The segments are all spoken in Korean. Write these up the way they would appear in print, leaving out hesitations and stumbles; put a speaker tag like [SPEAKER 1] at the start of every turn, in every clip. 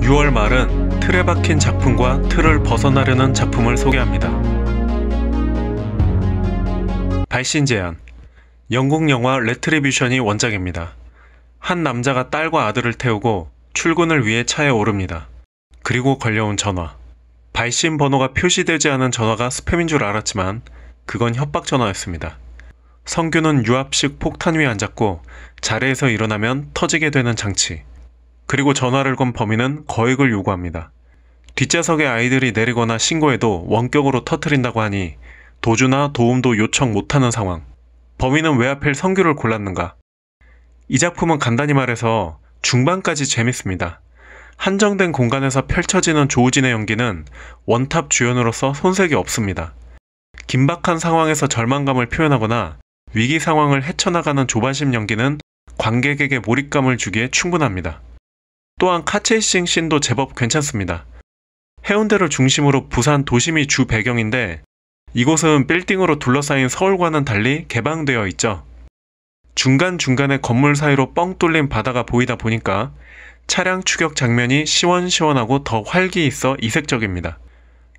[SPEAKER 1] 6월 말은 틀에 박힌 작품과 틀을 벗어나려는 작품을 소개합니다. 발신제안. 영국 영화 레트리뷰션이 원작입니다. 한 남자가 딸과 아들을 태우고 출근을 위해 차에 오릅니다. 그리고 걸려온 전화. 발신 번호가 표시되지 않은 전화가 스팸인 줄 알았지만 그건 협박 전화였습니다. 성규는 유압식 폭탄 위에 앉았고 자리에서 일어나면 터지게 되는 장치. 그리고 전화를 건 범인은 거액을 요구합니다. 뒷좌석의 아이들이 내리거나 신고해도 원격으로 터뜨린다고 하니 도주나 도움도 요청 못하는 상황. 범인은 왜 하필 성규를 골랐는가? 이 작품은 간단히 말해서 중반까지 재밌습니다. 한정된 공간에서 펼쳐지는 조우진의 연기는 원탑 주연으로서 손색이 없습니다. 긴박한 상황에서 절망감을 표현하거나 위기 상황을 헤쳐나가는 조바심 연기는 관객에게 몰입감을 주기에 충분합니다. 또한 카체이싱 씬도 제법 괜찮습니다. 해운대를 중심으로 부산 도심이 주 배경인데 이곳은 빌딩으로 둘러싸인 서울과는 달리 개방되어 있죠. 중간중간에 건물 사이로 뻥 뚫린 바다가 보이다 보니까 차량 추격 장면이 시원시원하고 더 활기 있어 이색적입니다.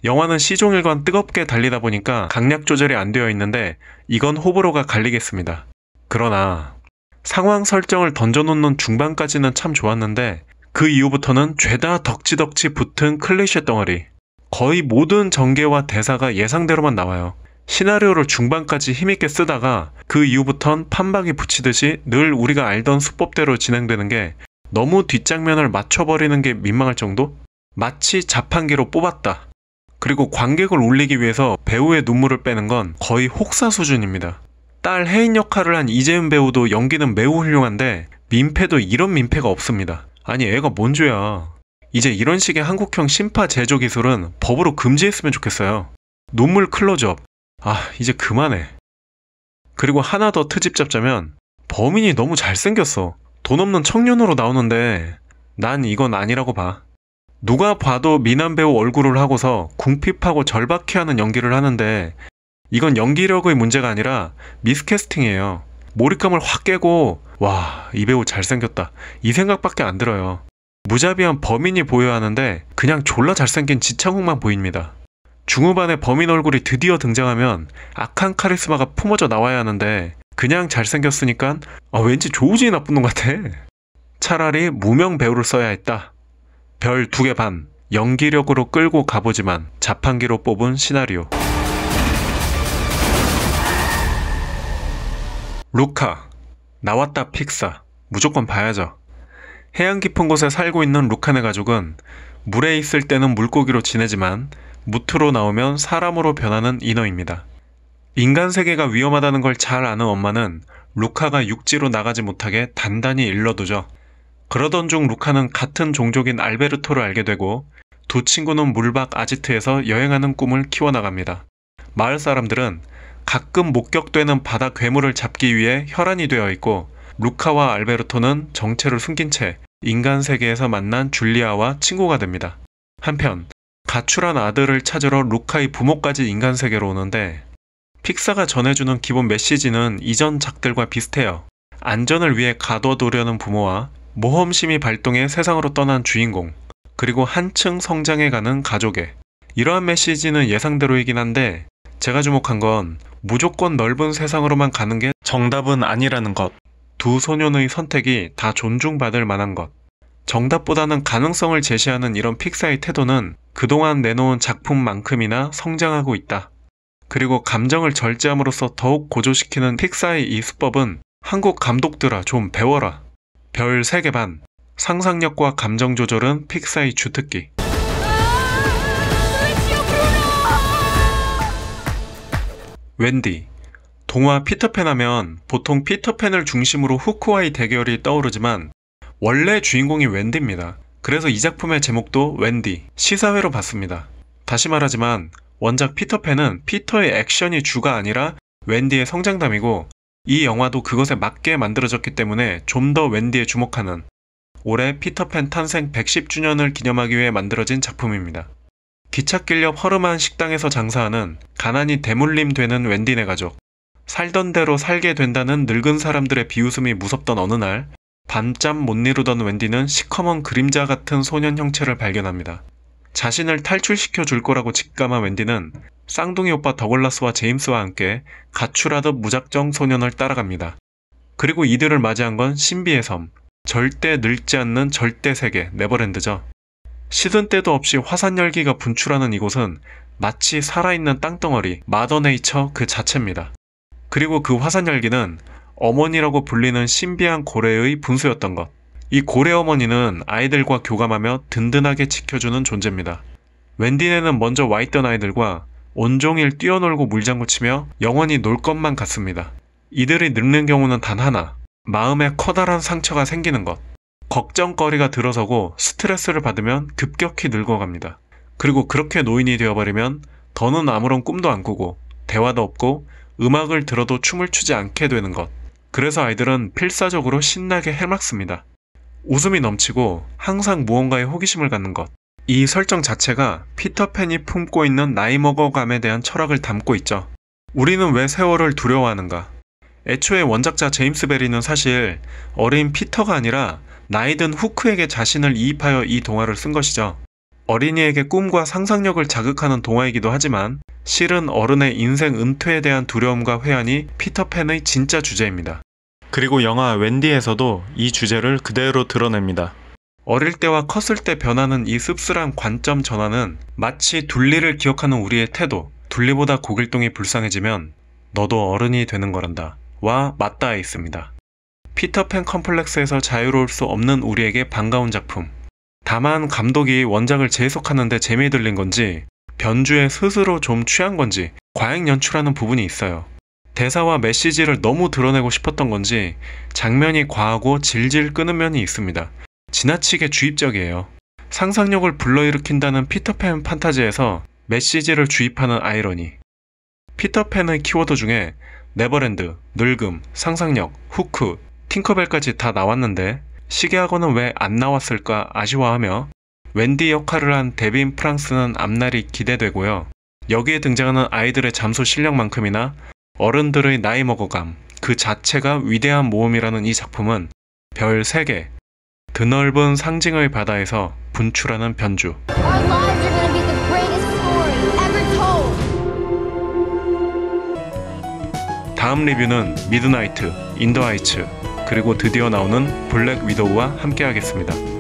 [SPEAKER 1] 영화는 시종일관 뜨겁게 달리다 보니까 강약 조절이 안 되어 있는데 이건 호불호가 갈리겠습니다. 그러나 상황 설정을 던져놓는 중반까지는 참 좋았는데 그 이후부터는 죄다 덕지덕지 붙은 클리셰 덩어리. 거의 모든 전개와 대사가 예상대로만 나와요. 시나리오를 중반까지 힘있게 쓰다가 그 이후부턴 판박이 붙이듯이 늘 우리가 알던 수법대로 진행되는 게 너무 뒷장면을 맞춰버리는 게 민망할 정도? 마치 자판기로 뽑았다. 그리고 관객을 울리기 위해서 배우의 눈물을 빼는 건 거의 혹사 수준입니다. 딸 혜인 역할을 한 이재은 배우도 연기는 매우 훌륭한데 민폐도 이런 민폐가 없습니다. 아니 애가 뭔 죄야. 이제 이런 식의 한국형 심파 제조 기술은 법으로 금지했으면 좋겠어요. 눈물 클로즈업. 이제 그만해. 그리고 하나 더 트집 잡자면 범인이 너무 잘생겼어. 돈 없는 청년으로 나오는데 난 이건 아니라고 봐. 누가 봐도 미남 배우 얼굴을 하고서 궁핍하고 절박해하는 연기를 하는데 이건 연기력의 문제가 아니라 미스캐스팅이에요. 몰입감을 확 깨고 와, 이 배우 잘생겼다 이 생각밖에 안 들어요. 무자비한 범인이 보여야 하는데 그냥 졸라 잘생긴 지창욱만 보입니다. 중후반에 범인 얼굴이 드디어 등장하면 악한 카리스마가 품어져 나와야 하는데 그냥 잘생겼으니까 왠지 조우진이 나쁜 놈 같아. 차라리 무명 배우를 써야 했다. 별 2개 반. 연기력으로 끌고 가보지만 자판기로 뽑은 시나리오. 루카. 나왔다 픽사. 무조건 봐야죠. 해안 깊은 곳에 살고 있는 루카네 가족은 물에 있을 때는 물고기로 지내지만 무트로 나오면 사람으로 변하는 인어입니다. 인간 세계가 위험하다는 걸 잘 아는 엄마는 루카가 육지로 나가지 못하게 단단히 일러두죠. 그러던 중 루카는 같은 종족인 알베르토를 알게 되고 두 친구는 물박 아지트에서 여행하는 꿈을 키워나갑니다. 마을 사람들은 가끔 목격되는 바다 괴물을 잡기 위해 혈안이 되어 있고 루카와 알베르토는 정체를 숨긴 채 인간 세계에서 만난 줄리아와 친구가 됩니다. 한편 가출한 아들을 찾으러 루카의 부모까지 인간 세계로 오는데 픽사가 전해주는 기본 메시지는 이전 작들과 비슷해요. 안전을 위해 가둬두려는 부모와 모험심이 발동해 세상으로 떠난 주인공, 그리고 한층 성장해가는 가족의. 이러한 메시지는 예상대로이긴 한데 제가 주목한 건 무조건 넓은 세상으로만 가는 게 정답은 아니라는 것. 두 소년의 선택이 다 존중받을 만한 것. 정답보다는 가능성을 제시하는 이런 픽사의 태도는 그동안 내놓은 작품만큼이나 성장하고 있다. 그리고 감정을 절제함으로써 더욱 고조시키는 픽사의 이 수법은 한국 감독들아 좀 배워라. 별 3개 반. 상상력과 감정 조절은 픽사의 주특기. 웬디. 동화 피터팬 하면 보통 피터팬을 중심으로 후크와의 대결이 떠오르지만 원래 주인공이 웬디입니다. 그래서 이 작품의 제목도 웬디, 시사회로 봤습니다. 다시 말하지만 원작 피터팬은 피터의 액션이 주가 아니라 웬디의 성장담이고 이 영화도 그것에 맞게 만들어졌기 때문에 좀 더 웬디에 주목하는 올해 피터팬 탄생 110주년을 기념하기 위해 만들어진 작품입니다. 기찻길 옆 허름한 식당에서 장사하는 가난이 대물림 되는 웬디네 가족. 살던 대로 살게 된다는 늙은 사람들의 비웃음이 무섭던 어느 날 밤잠 못 이루던 웬디는 시커먼 그림자 같은 소년 형체를 발견합니다. 자신을 탈출시켜 줄 거라고 직감한 웬디는 쌍둥이 오빠 더글라스와 제임스와 함께 가출하듯 무작정 소년을 따라갑니다. 그리고 이들을 맞이한 건 신비의 섬, 절대 늙지 않는 절대 세계 네버랜드죠. 시든 때도 없이 화산 열기가 분출하는 이곳은 마치 살아있는 땅덩어리 마더네이처 그 자체입니다. 그리고 그 화산 열기는 어머니라고 불리는 신비한 고래의 분수였던 것. 이 고래 어머니는 아이들과 교감하며 든든하게 지켜주는 존재입니다. 웬디네는 먼저 와있던 아이들과 온종일 뛰어놀고 물장구치며 영원히 놀 것만 같습니다. 이들이 늙는 경우는 단 하나, 마음에 커다란 상처가 생기는 것. 걱정거리가 들어서고 스트레스를 받으면 급격히 늙어갑니다. 그리고 그렇게 노인이 되어버리면 더는 아무런 꿈도 안 꾸고 대화도 없고 음악을 들어도 춤을 추지 않게 되는 것. 그래서 아이들은 필사적으로 신나게 해맑습니다. 웃음이 넘치고 항상 무언가에 호기심을 갖는 것. 이 설정 자체가 피터팬이 품고 있는 나이 먹어감에 대한 철학을 담고 있죠. 우리는 왜 세월을 두려워하는가? 애초에 원작자 제임스 베리는 사실 어린 피터가 아니라 나이든 후크에게 자신을 이입하여 이 동화를 쓴 것이죠. 어린이에게 꿈과 상상력을 자극하는 동화이기도 하지만 실은 어른의 인생 은퇴에 대한 두려움과 회한이 피터팬의 진짜 주제입니다. 그리고 영화 웬디에서도 이 주제를 그대로 드러냅니다. 어릴 때와 컸을 때 변하는 이 씁쓸한 관점 전환은 마치 둘리를 기억하는 우리의 태도, 둘리보다 고길동이 불쌍해지면 너도 어른이 되는 거란다 와 맞닿아 있습니다. 피터팬 컴플렉스에서 자유로울 수 없는 우리에게 반가운 작품. 다만 감독이 원작을 재해석하는데 재미 들린 건지 변주에 스스로 좀 취한 건지 과잉 연출하는 부분이 있어요. 대사와 메시지를 너무 드러내고 싶었던 건지 장면이 과하고 질질 끄는 면이 있습니다. 지나치게 주입적이에요. 상상력을 불러일으킨다는 피터팬 판타지에서 메시지를 주입하는 아이러니. 피터팬의 키워드 중에 네버랜드, 늙음, 상상력, 후크, 팅커벨까지 다 나왔는데 시계하고는 왜 안 나왔을까 아쉬워하며 웬디 역할을 한 데빈 프랑스는 앞날이 기대되고요. 여기에 등장하는 아이들의 잠수 실력만큼이나 어른들의 나이 먹어감 그 자체가 위대한 모험이라는 이 작품은 별 3개, 드넓은 상징의 바다에서 분출하는 변주. 다음 리뷰는 미드나이트, 인더 하이츠, 그리고 드디어 나오는 블랙 위도우와 함께 하겠습니다.